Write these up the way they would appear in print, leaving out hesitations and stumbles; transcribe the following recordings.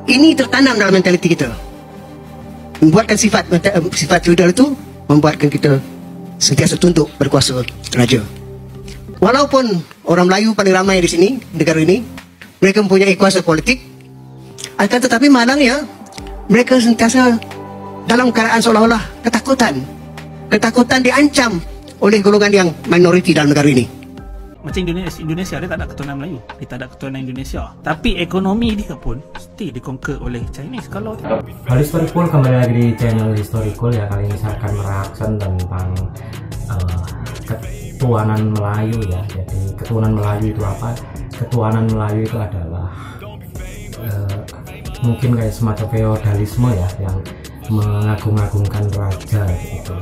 Ini tertanam dalam mentaliti kita. Membuatkan sifat feudal itu membuatkan kita sentiasa tunduk berkuasa raja. Walaupun orang Melayu paling ramai di sini, negara ini, mereka mempunyai kuasa politik, akan tetapi malangnya mereka sentiasa dalam keadaan seolah-olah ketakutan diancam oleh golongan yang minoriti dalam negara ini. Macam Indonesia dia tak ada keturunan Melayu, dia tak ada keturunan Indonesia, tapi ekonomi dia pun mesti dikonquer oleh Chinese. Kalau Halo Historical, kembali lagi di channel Historical ya. Kali ini saya akan mereaction tentang ketuanan Melayu ya. Jadi ketuanan Melayu itu apa? Ketuanan Melayu itu adalah mungkin kayak semacam feodalisme ya, yang mengagung-agungkan raja gitu.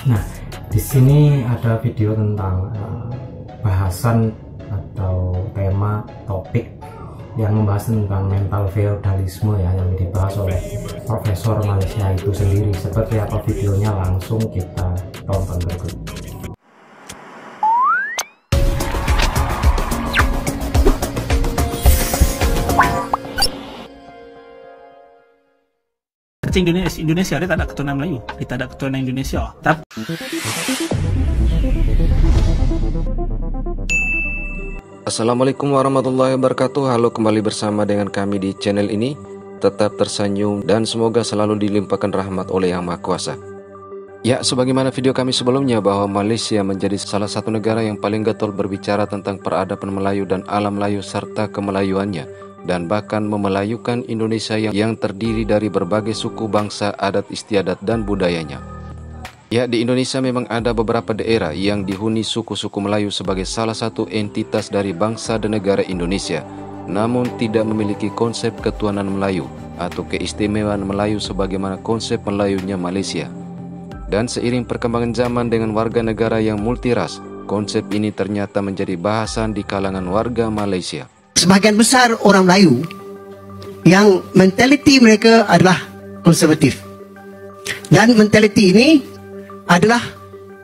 Nah, di sini ada video tentang bahasan atau tema topik yang membahas tentang mental feodalisme ya, yang dibahas oleh Profesor Malaysia itu sendiri. Seperti apa videonya, langsung kita tonton berikut. Indonesia dia tak ada keturunan Melayu, dia tak ada keturunan Indonesia. Tapi Assalamualaikum warahmatullahi wabarakatuh. Halo, kembali bersama dengan kami di channel ini. Tetap tersenyum dan semoga selalu dilimpahkan rahmat oleh Yang Maha Kuasa. Ya, sebagaimana video kami sebelumnya bahwa Malaysia menjadi salah satu negara yang paling getol berbicara tentang peradaban Melayu dan alam Melayu serta kemelayuannya, dan bahkan memelayukan Indonesia yang terdiri dari berbagai suku, bangsa, adat istiadat dan budayanya. Ya, di Indonesia memang ada beberapa daerah yang dihuni suku-suku Melayu sebagai salah satu entitas dari bangsa dan negara Indonesia, namun tidak memiliki konsep ketuhanan Melayu atau keistimewaan Melayu sebagaimana konsep Melayunya Malaysia. Dan seiring perkembangan zaman dengan warga negara yang multiras, konsep ini ternyata menjadi bahasan di kalangan warga Malaysia. Sebahagian besar orang Melayu yang mentaliti mereka adalah konservatif, dan mentaliti ini adalah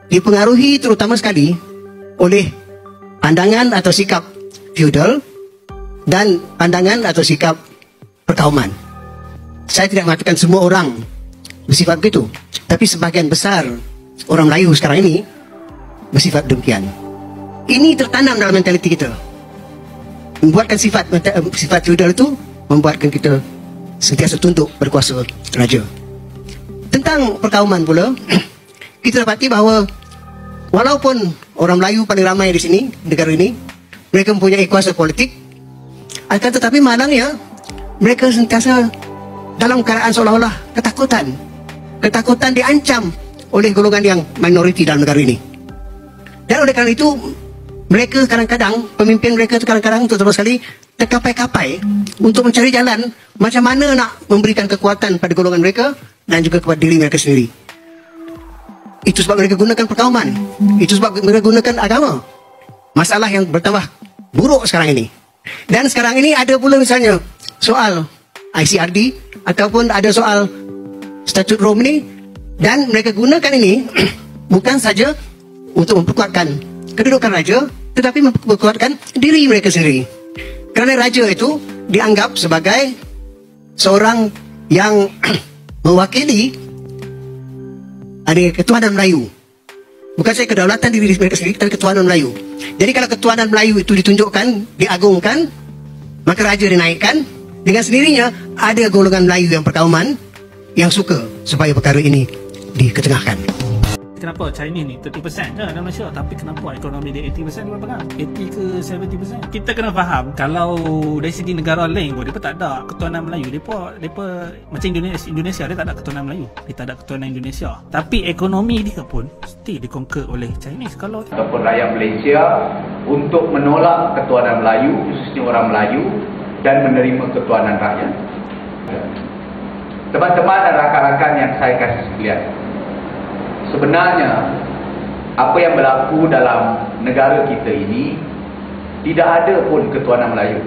dipengaruhi terutama sekali oleh pandangan atau sikap feudal dan pandangan atau sikap perkauman. Saya tidak mengatakan semua orang bersifat begitu, tapi sebahagian besar orang Melayu sekarang ini bersifat demikian. Ini tertanam dalam mentaliti kita. Membuatkan sifat feudal itu membuatkan kita sentiasa tunduk berkuasa raja. Tentang perkauman pula, kita dapati bahawa walaupun orang Melayu paling ramai di sini, negara ini, mereka mempunyai kuasa politik, akan tetapi malangnya mereka sentiasa dalam keadaan seolah-olah ketakutan diancam oleh golongan yang minoriti dalam negara ini. Dan oleh kerana itu, mereka kadang-kadang, pemimpin mereka itu kadang-kadang terutama sekali terkapai-kapai untuk mencari jalan macam mana nak memberikan kekuatan pada golongan mereka dan juga kepada diri mereka sendiri. Itu sebab mereka gunakan perkauman, itu sebab mereka gunakan agama. Masalah yang bertambah buruk sekarang ini. Dan sekarang ini ada pula misalnya soal ICRD ataupun ada soal Statut Rom ini, dan mereka gunakan ini bukan saja untuk memperkuatkan kedudukan raja, tetapi memperkuatkan diri mereka sendiri. Kerana raja itu dianggap sebagai seorang yang mewakili ada ketuhanan Melayu. Bukan saja kedaulatan diri mereka sendiri, tapi ketuhanan Melayu. Jadi kalau ketuhanan Melayu itu ditunjukkan, diagungkan, maka raja dinaikkan. Dengan sendirinya ada golongan Melayu yang perkauman yang suka supaya perkara ini diketengahkan. kenapa Chinese ni 30% je dalam Malaysia, tapi kenapa ekonomi dia 80% dia pegang, 80 ke 70%. Kita kena faham, kalau dari segi negara lain pun dia tak ada ketuhanan Melayu. Depa macam Indonesia dia tak ada ketuhanan Melayu, dia tak ada ketuhanan Indonesia, tapi ekonomi dia pun mesti dikonquer oleh Chinese. Kalau ataupun rakyat Malaysia untuk menolak ketuhanan Melayu, khususnya orang Melayu, dan menerima ketuhanan rakyat. Teman-teman dan rakan-rakan yang saya kasih sekalian, sebenarnya apa yang berlaku dalam negara kita ini tidak ada pun ketuhanan Melayu.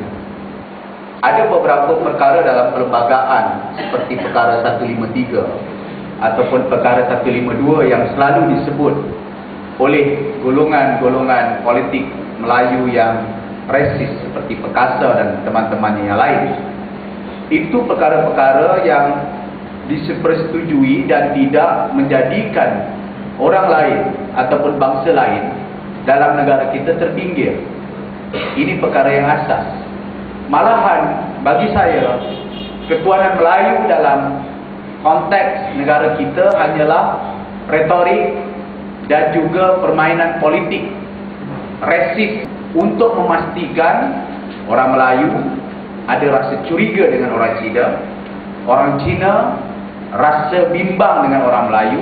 Ada beberapa perkara dalam perlembagaan seperti perkara 153 ataupun perkara 152 yang selalu disebut oleh golongan-golongan politik Melayu yang resis seperti Perkasa dan teman-temannya yang lain. Itu perkara-perkara yang dipersetujui dan tidak menjadikan orang lain ataupun bangsa lain dalam negara kita terpinggir. Ini perkara yang asas. Malahan bagi saya, ketuanan Melayu dalam konteks negara kita hanyalah retorik dan juga permainan politik resis untuk memastikan orang Melayu ada rasa curiga dengan orang Cina, orang Cina rasa bimbang dengan orang Melayu,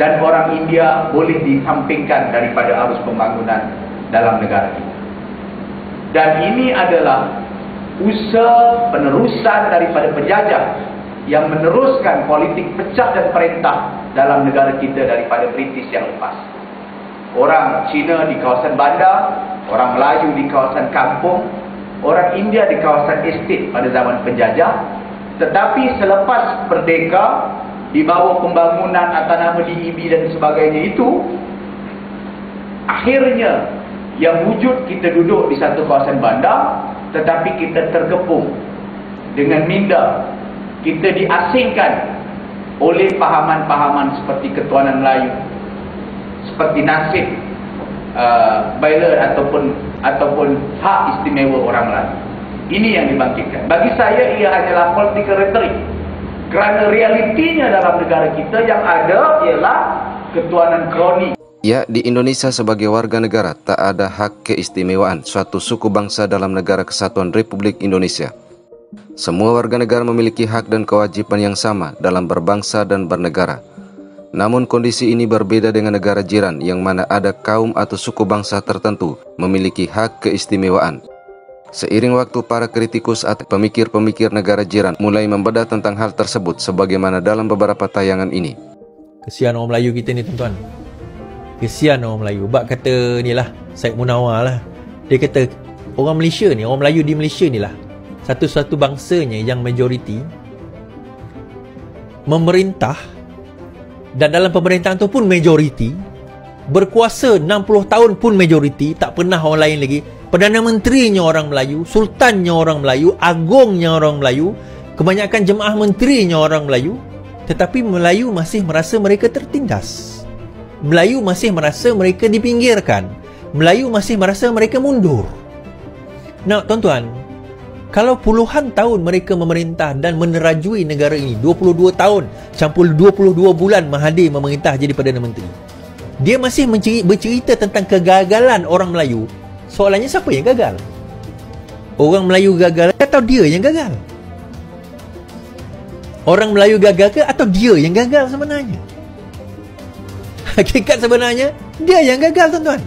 dan orang India boleh disampingkan daripada arus pembangunan dalam negara kita. Dan ini adalah usaha penerusan daripada penjajah yang meneruskan politik pecah dan perintah dalam negara kita daripada British yang lepas. Orang Cina di kawasan bandar, orang Melayu di kawasan kampung, orang India di kawasan estate pada zaman penjajah. Tetapi selepas merdeka, di bawah pembangunan atas nama DEB dan sebagainya itu, akhirnya yang wujud kita duduk di satu kawasan bandar, tetapi kita terkepung dengan minda. Kita diasingkan oleh pahaman-pahaman seperti ketuanan Melayu, seperti nasib bailer ataupun hak istimewa orang Melayu. Ini yang dibangkitkan. Bagi saya ia hanyalah political rhetoric. Kerana realitinya dalam negara kita yang ada ialah ketuanan kroni. Ya, di Indonesia sebagai warga negara tak ada hak keistimewaan suatu suku bangsa dalam negara kesatuan Republik Indonesia. Semua warga negara memiliki hak dan kewajiban yang sama dalam berbangsa dan bernegara. Namun kondisi ini berbeda dengan negara jiran yang mana ada kaum atau suku bangsa tertentu memiliki hak keistimewaan. Seiring waktu, para kritikus atau pemikir-pemikir negara jiran mulai membedah tentang hal tersebut sebagaimana dalam beberapa tayangan ini. Kesian orang Melayu kita ni, tuan-tuan. Kesian orang Melayu. Bak kata ni lah, Syed Munawar lah. Dia kata orang Malaysia ni, orang Melayu di Malaysia ni lah satu-satu bangsanya yang majoriti memerintah, dan dalam pemerintahan tu pun majoriti, berkuasa 60 tahun pun majoriti, tak pernah orang lain lagi. Perdana Menterinya orang Melayu, Sultannya orang Melayu, Agungnya orang Melayu, kebanyakan jemaah menterinya orang Melayu. Tetapi Melayu masih merasa mereka tertindas. Melayu masih merasa mereka dipinggirkan. Melayu masih merasa mereka mundur. Nah, tuan-tuan, kalau puluhan tahun mereka memerintah dan menerajui negara ini, 22 tahun campur 22 bulan Mahathir memerintah jadi Perdana Menteri, dia masih bercerita tentang kegagalan orang Melayu. Soalannya, siapa yang gagal? Orang Melayu gagal atau dia yang gagal? Orang Melayu gagal ke atau dia yang gagal sebenarnya? Hakikat sebenarnya, dia yang gagal, tuan-tuan.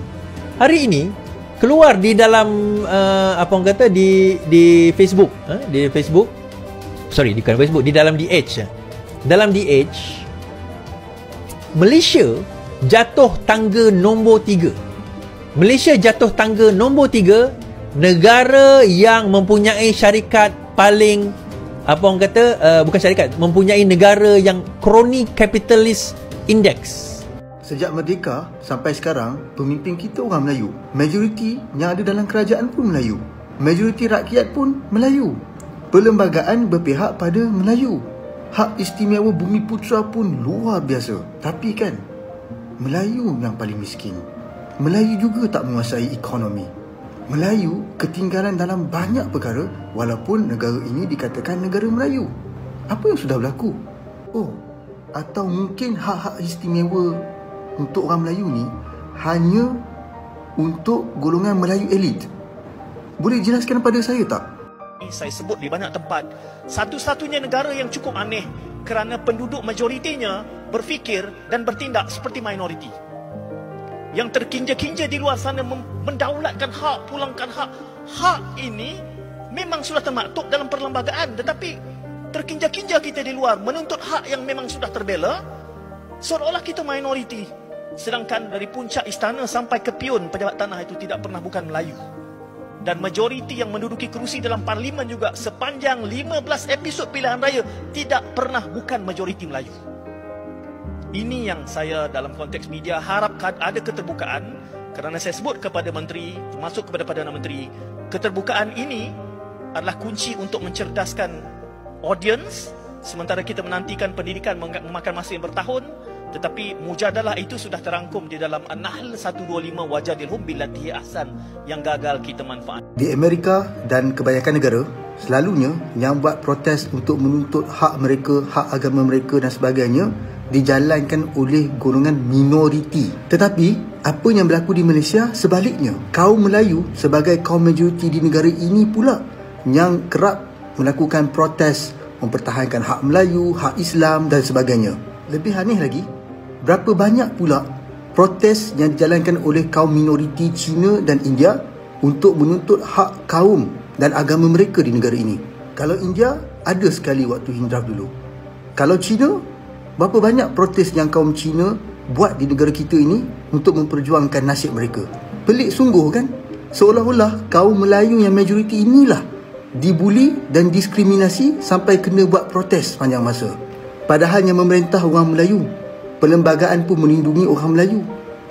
Hari ini keluar di dalam apa orang kata di Facebook, di Facebook, sorry, bukan Facebook, di dalam DH. Dalam DH, Malaysia jatuh tangga nombor 3. Malaysia jatuh tangga nombor 3, negara yang mempunyai syarikat paling, apa orang kata, bukan syarikat, mempunyai negara yang crony capitalist index. Sejak merdeka sampai sekarang, pemimpin kita orang Melayu. Majoriti yang ada dalam kerajaan pun Melayu. Majoriti rakyat pun Melayu. Perlembagaan berpihak pada Melayu. Hak istimewa Bumi Putra pun luar biasa. Tapi kan, Melayu yang paling miskin. Melayu juga tak menguasai ekonomi. Melayu ketinggalan dalam banyak perkara walaupun negara ini dikatakan negara Melayu. Apa yang sudah berlaku? Oh, atau mungkin hak-hak istimewa untuk orang Melayu ni hanya untuk golongan Melayu elit. Boleh jelaskan pada saya tak? Saya sebut di banyak tempat, satu-satunya negara yang cukup aneh kerana penduduk majoritinya berfikir dan bertindak seperti minoriti. Yang terkinja-kinja di luar sana mendaulatkan hak, pulangkan hak. Hak ini memang sudah termaktub dalam perlembagaan, tetapi terkinja-kinja kita di luar menuntut hak yang memang sudah terbela, seolah-olah kita minoriti. Sedangkan dari puncak istana sampai ke pion pejabat tanah itu tidak pernah bukan Melayu. Dan majoriti yang menduduki kerusi dalam parlimen juga sepanjang 15 episod pilihan raya tidak pernah bukan majoriti Melayu. Ini yang saya dalam konteks media harapkan ada keterbukaan, kerana saya sebut kepada menteri, termasuk kepada Perdana Menteri, keterbukaan ini adalah kunci untuk mencerdaskan audience, sementara kita menantikan pendidikan memakan masa yang bertahun. Tetapi mujadalah itu sudah terangkum di dalam An-Nahl 125 wajadilhum billati ahsan yang gagal kita manfaat. Di Amerika dan kebanyakan negara, selalunya yang buat protes untuk menuntut hak mereka, hak agama mereka dan sebagainya dijalankan oleh golongan minoriti. Tetapi apa yang berlaku di Malaysia sebaliknya. Kaum Melayu sebagai kaum majoriti di negara ini pula yang kerap melakukan protes mempertahankan hak Melayu, hak Islam dan sebagainya. Lebih aneh lagi, berapa banyak pula protes yang dijalankan oleh kaum minoriti Cina dan India untuk menuntut hak kaum dan agama mereka di negara ini. Kalau India, ada sekali waktu Hindraf dulu. Kalau Cina, berapa banyak protes yang kaum Cina buat di negara kita ini untuk memperjuangkan nasib mereka. Pelik sungguh kan? Seolah-olah kaum Melayu yang majoriti inilah dibuli dan diskriminasi sampai kena buat protes panjang masa. Padahal yang memerintah orang Melayu, perlembagaan pun melindungi orang Melayu.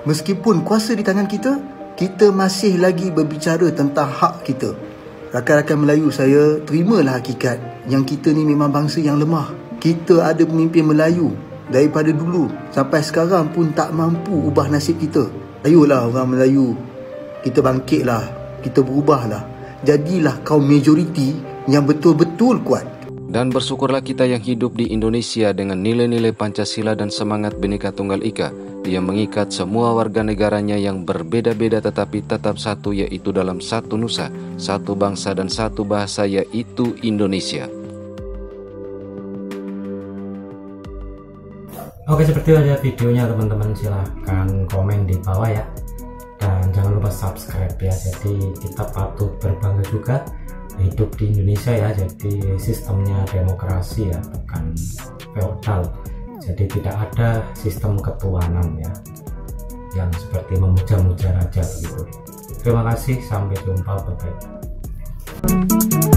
Meskipun kuasa di tangan kita, kita masih lagi berbicara tentang hak kita. Rakan-rakan Melayu, saya terimalah hakikat yang kita ni memang bangsa yang lemah. Kita ada pemimpin Melayu daripada dulu sampai sekarang pun tak mampu ubah nasib kita. Ayolah orang Melayu, kita bangkitlah, kita berubahlah. Jadilah kaum majoriti yang betul-betul kuat. Dan bersyukurlah kita yang hidup di Indonesia dengan nilai-nilai Pancasila dan semangat Bhinneka Tunggal Ika yang mengikat semua warga negaranya yang berbeda-beda tetapi tetap satu, yaitu dalam satu nusa, satu bangsa dan satu bahasa, yaitu Indonesia. Oke, seperti itu aja videonya teman-teman, silahkan komen di bawah ya, dan jangan lupa subscribe ya. Jadi kita patut berbangga juga hidup di Indonesia ya, jadi sistemnya demokrasi ya, bukan feodal. Jadi tidak ada sistem ketuanan ya yang seperti memuja-muja raja gitu. Terima kasih, sampai jumpa, bye-bye.